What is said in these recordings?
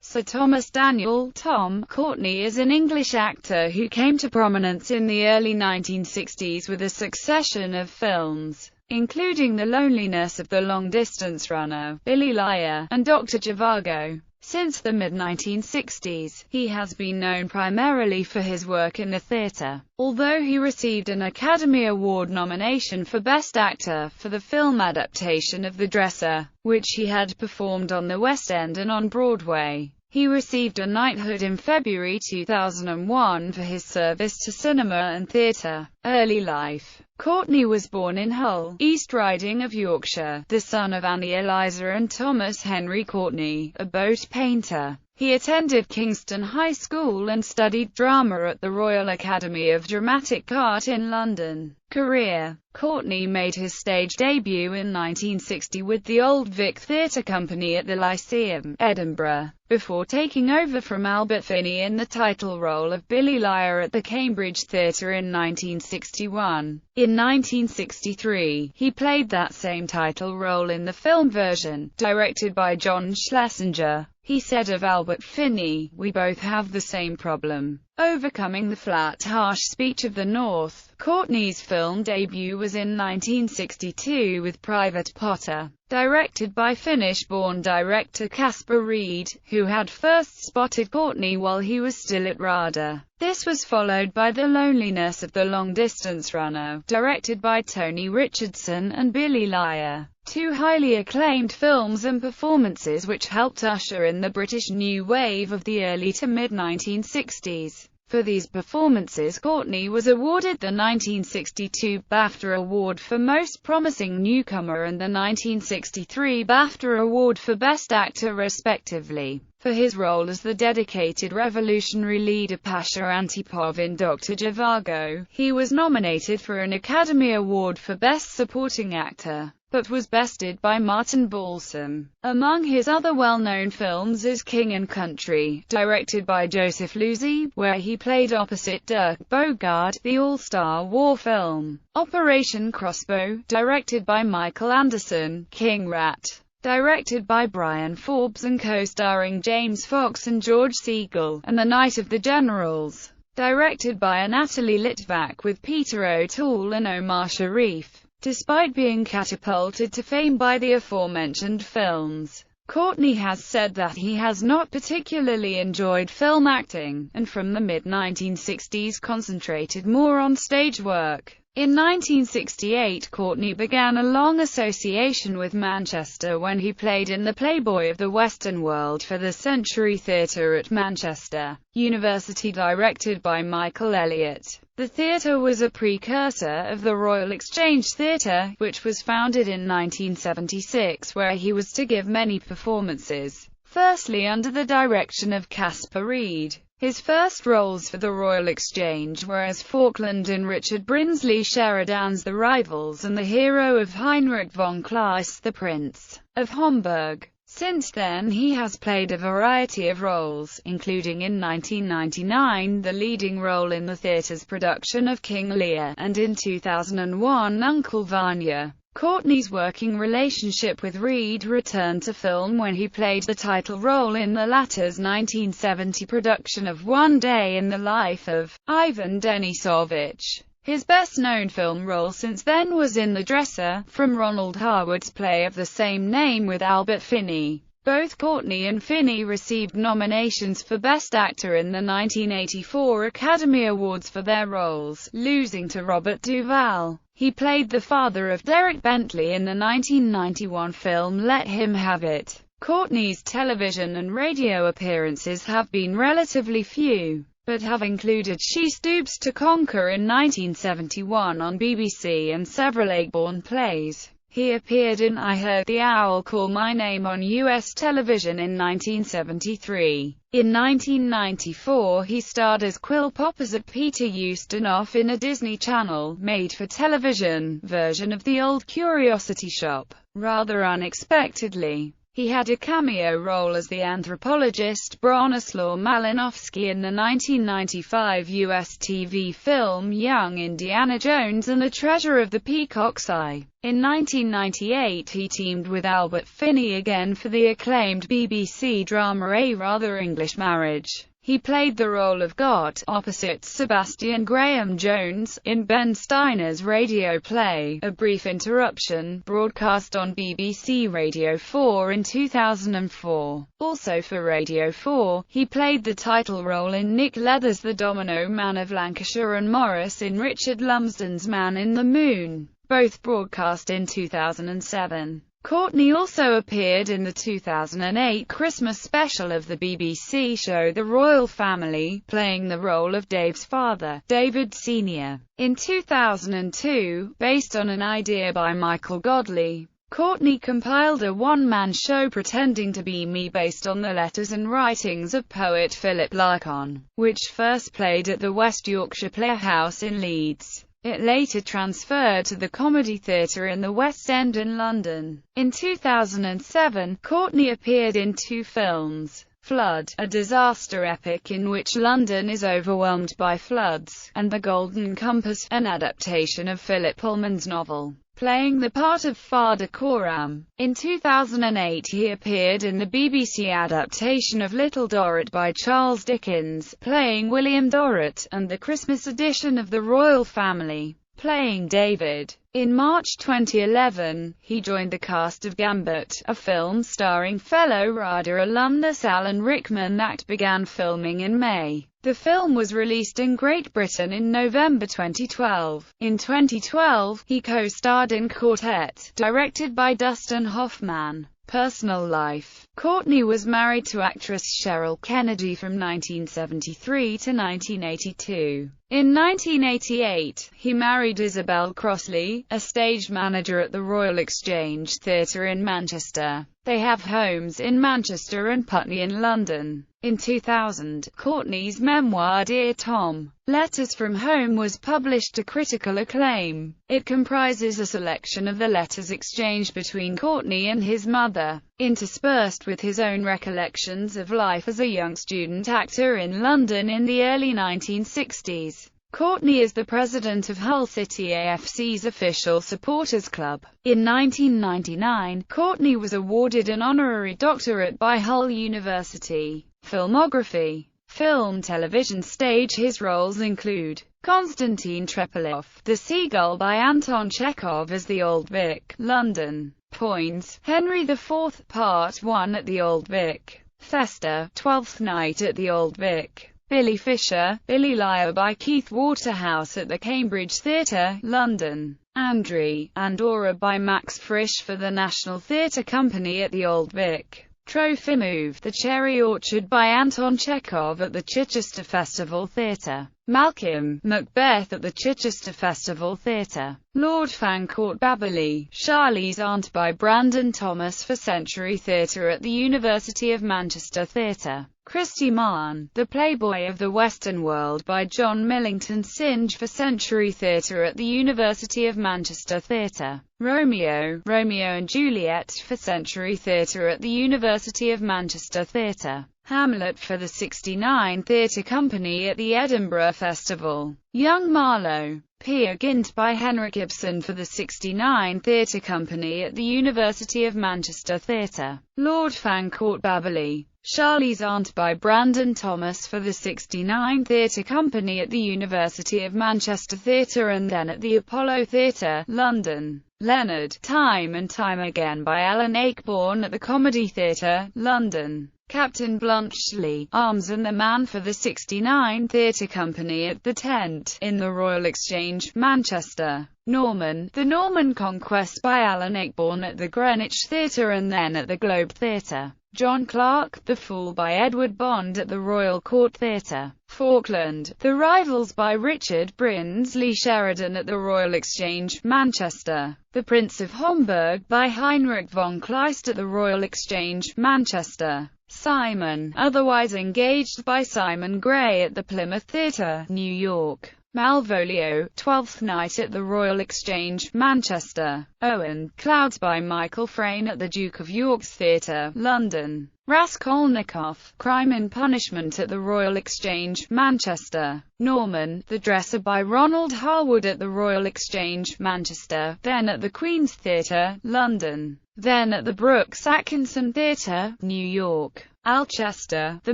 Sir Thomas Daniel (Tom) Courtenay is an English actor who came to prominence in the early 1960s with a succession of films, including The Loneliness of the Long-Distance Runner, Billy Liar, and Doctor Zhivago. Since the mid-1960s, he has been known primarily for his work in the theatre, although he received an Academy Award nomination for Best Actor for the film adaptation of The Dresser, which he had performed on the West End and on Broadway. He received a knighthood in February 2001 for his service to cinema and theatre. Early life. Courtenay was born in Hull, East Riding of Yorkshire, the son of Annie Eliza and Thomas Henry Courtenay, a boat painter. He attended Kingston High School and studied drama at the Royal Academy of Dramatic Art in London. Career. Courtenay made his stage debut in 1960 with the Old Vic Theatre Company at the Lyceum, Edinburgh, before taking over from Albert Finney in the title role of Billy Liar at the Cambridge Theatre in 1961. In 1963, he played that same title role in the film version, directed by John Schlesinger. He said of Albert Finney, "We both have the same problem, overcoming the flat, harsh speech of the North." Courtenay's film debut was in 1962 with Private Potter, directed by Finnish-born director Caspar Reed, who had first spotted Courtenay while he was still at RADA. This was followed by The Loneliness of the Long-Distance Runner, directed by Tony Richardson, and Billy Liar, two highly acclaimed films and performances which helped usher in the British New Wave of the early to mid-1960s. For these performances, Courtenay was awarded the 1962 BAFTA Award for Most Promising Newcomer and the 1963 BAFTA Award for Best Actor respectively. For his role as the dedicated revolutionary leader Pasha Antipov in Doctor Zhivago, he was nominated for an Academy Award for Best Supporting Actor, but was bested by Martin Balsam. Among his other well-known films is King and Country, directed by Joseph Losey, where he played opposite Dirk Bogarde, the all-star war film. Operation Crossbow, directed by Michael Anderson. King Rat, directed by Brian Forbes and co-starring James Fox and George Segal, and The Night of the Generals, directed by Anatoly Litvak with Peter O'Toole and Omar Sharif. Despite being catapulted to fame by the aforementioned films, Courtenay has said that he has not particularly enjoyed film acting, and from the mid-1960s concentrated more on stage work. In 1968, Courtenay began a long association with Manchester when he played in The Playboy of the Western World for the Century Theatre at Manchester University, directed by Michael Elliott. The theatre was a precursor of the Royal Exchange Theatre, which was founded in 1976, where he was to give many performances, firstly under the direction of Caspar Reed. His first roles for the Royal Exchange were as Falkland in Richard Brinsley Sheridan's The Rivals and the hero of Heinrich von Kleist, the Prince of Homburg. Since then he has played a variety of roles, including in 1999 the leading role in the theatre's production of King Lear, and in 2001 Uncle Vanya. Courtenay's working relationship with Reed returned to film when he played the title role in the latter's 1970 production of One Day in the Life of Ivan Denisovich. His best-known film role since then was in The Dresser, from Ronald Harwood's play of the same name with Albert Finney. Both Courtenay and Finney received nominations for Best Actor in the 1984 Academy Awards for their roles, losing to Robert Duvall. He played the father of Derek Bentley in the 1991 film Let Him Have It. Courtenay's television and radio appearances have been relatively few, but have included She Stoops to Conquer in 1971 on BBC and several Aigborne plays. He appeared in I Heard the Owl Call My Name on US television in 1973. In 1994 he starred as Quill Poppersat Peter Ustinov in a Disney Channel, made-for-television, version of The Old Curiosity Shop. Rather unexpectedly, He had a cameo role as the anthropologist Bronislaw Malinowski in the 1995 US TV film Young Indiana Jones and the Treasure of the Peacock's Eye. In 1998 he teamed with Albert Finney again for the acclaimed BBC drama A Rather English Marriage. He played the role of God, opposite Sebastian Graham Jones, in Ben Steiner's radio play, A Brief Interruption, broadcast on BBC Radio 4 in 2004. Also for Radio 4, he played the title role in Nick Leather's The Domino Man of Lancashire and Morris in Richard Lumsden's Man in the Moon, both broadcast in 2007. Courtenay also appeared in the 2008 Christmas special of the BBC show The Royal Family, playing the role of Dave's father, David Sr. In 2002, based on an idea by Michael Godley, Courtenay compiled a one-man show Pretending to Be Me based on the letters and writings of poet Philip Larkin, which first played at the West Yorkshire Playhouse in Leeds. It later transferred to the Comedy Theatre in the West End in London. In 2007, Courtenay appeared in two films, Flood, a disaster epic in which London is overwhelmed by floods, and The Golden Compass, an adaptation of Philip Pullman's novel, playing the part of Father Coram. In 2008 he appeared in the BBC adaptation of Little Dorrit by Charles Dickens, playing William Dorrit, and the Christmas edition of The Royal Family, playing David. In March 2011, he joined the cast of Gambit, a film starring fellow Rider alumnus Alan Rickman that began filming in May. The film was released in Great Britain in November 2012. In 2012, he co-starred in Quartet, directed by Dustin Hoffman. Personal life. Courtenay was married to actress Cheryl Kennedy from 1973 to 1982. In 1988, he married Isabel Crossley, a stage manager at the Royal Exchange Theatre in Manchester. They have homes in Manchester and Putney in London. In 2000, Courtenay's memoir Dear Tom, Letters from Home was published to critical acclaim. It comprises a selection of the letters exchanged between Courtenay and his mother, interspersed with his own recollections of life as a young student actor in London in the early 1960s. Courtenay is the president of Hull City AFC's official supporters club. In 1999, Courtenay was awarded an honorary doctorate by Hull University. Filmography. Film, television, stage. His roles include Konstantin Trepalov, The Seagull by Anton Chekhov as the Old Vic, London. Poins, Henry IV, Part 1 at the Old Vic. Festa, Twelfth Night at the Old Vic. Billy Fisher, Billy Liar by Keith Waterhouse at the Cambridge Theatre, London. Andri, Andorra by Max Frisch for the National Theatre Company at the Old Vic. Trofimov, The Cherry Orchard by Anton Chekhov at the Chichester Festival Theatre. Malcolm, Macbeth at the Chichester Festival Theatre. Lord Fancourt Babberley, Charlie's Aunt by Brandon Thomas for Century Theatre at the University of Manchester Theatre. Christy Mann, The Playboy of the Western World by John Millington Synge for Century Theatre at the University of Manchester Theatre. Romeo, Romeo and Juliet for Century Theatre at the University of Manchester Theatre. Hamlet for the 69 Theatre Company at the Edinburgh Festival. Young Marlowe, Peer Gynt by Henrik Ibsen for the 69 Theatre Company at the University of Manchester Theatre. Lord Fancourt Babberley, Charlie's Aunt by Brandon Thomas for the 69 Theatre Company at the University of Manchester Theatre and then at the Apollo Theatre, London. Leonard, Time and Time Again by Alan Ayckbourn at the Comedy Theatre, London. Captain Bluntschli, Arms and the Man for the 69 Theatre Company at the Tent, in the Royal Exchange, Manchester. Norman, The Norman Conquest by Alan Ayckbourn at the Greenwich Theatre and then at the Globe Theatre. John Clark, The Fool by Edward Bond at the Royal Court Theatre. Falkland, The Rivals by Richard Brinsley Sheridan at the Royal Exchange, Manchester. The Prince of Homburg by Heinrich von Kleist at the Royal Exchange, Manchester. Simon, Otherwise Engaged by Simon Gray at the Plymouth Theatre, New York. Malvolio, Twelfth Night at the Royal Exchange, Manchester. Owen, Clouds by Michael Frayn at the Duke of York's Theatre, London. Raskolnikov, Crime and Punishment at the Royal Exchange, Manchester. Norman, The Dresser by Ronald Harwood at the Royal Exchange, Manchester, then at the Queen's Theatre, London, then at the Brooks Atkinson Theatre, New York. Alcester, The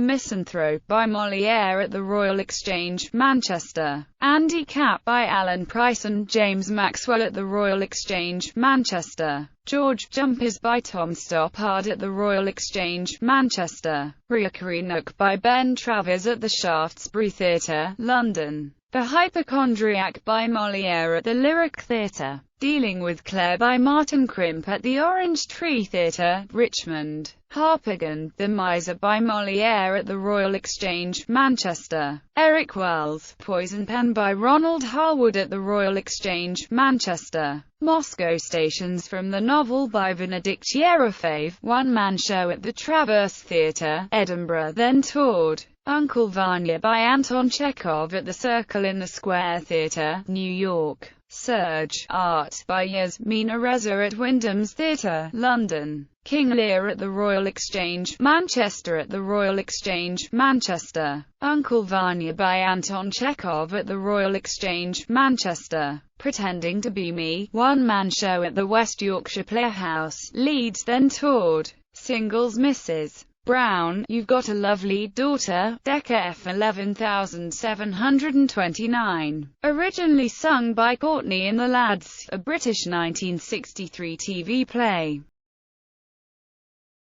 Misanthrope by Molière at the Royal Exchange, Manchester. Andy Cap by Alan Price and James Maxwell at the Royal Exchange, Manchester. George Jumpers by Tom Stoppard at the Royal Exchange, Manchester. Ryukuri Nook by Ben Travers at the Shaftesbury Theatre, London. The Hypochondriac by Molière at the Lyric Theatre. Dealing with Claire by Martin Crimp at the Orange Tree Theatre, Richmond. Harpagon, The Miser by Molière at the Royal Exchange, Manchester. Eric Wells, Poison Pen by Ronald Harwood at the Royal Exchange, Manchester. Moscow Stations from the novel by Benedict Yerofeev, one-man show at the Traverse Theatre, Edinburgh, then toured. Uncle Vanya by Anton Chekhov at the Circle in the Square Theatre, New York. Surge, Art, by Yasmina Reza at Wyndham's Theatre, London. King Lear at the Royal Exchange, Manchester at the Royal Exchange, Manchester. Uncle Vanya by Anton Chekhov at the Royal Exchange, Manchester. Pretending to Be Me, one-man show at the West Yorkshire Playhouse, Leeds, then toured. Singles Mrs. Brown, You've Got a Lovely Daughter, Decca F 11729. Originally sung by Courtenay and the Lads, a British 1963 TV play.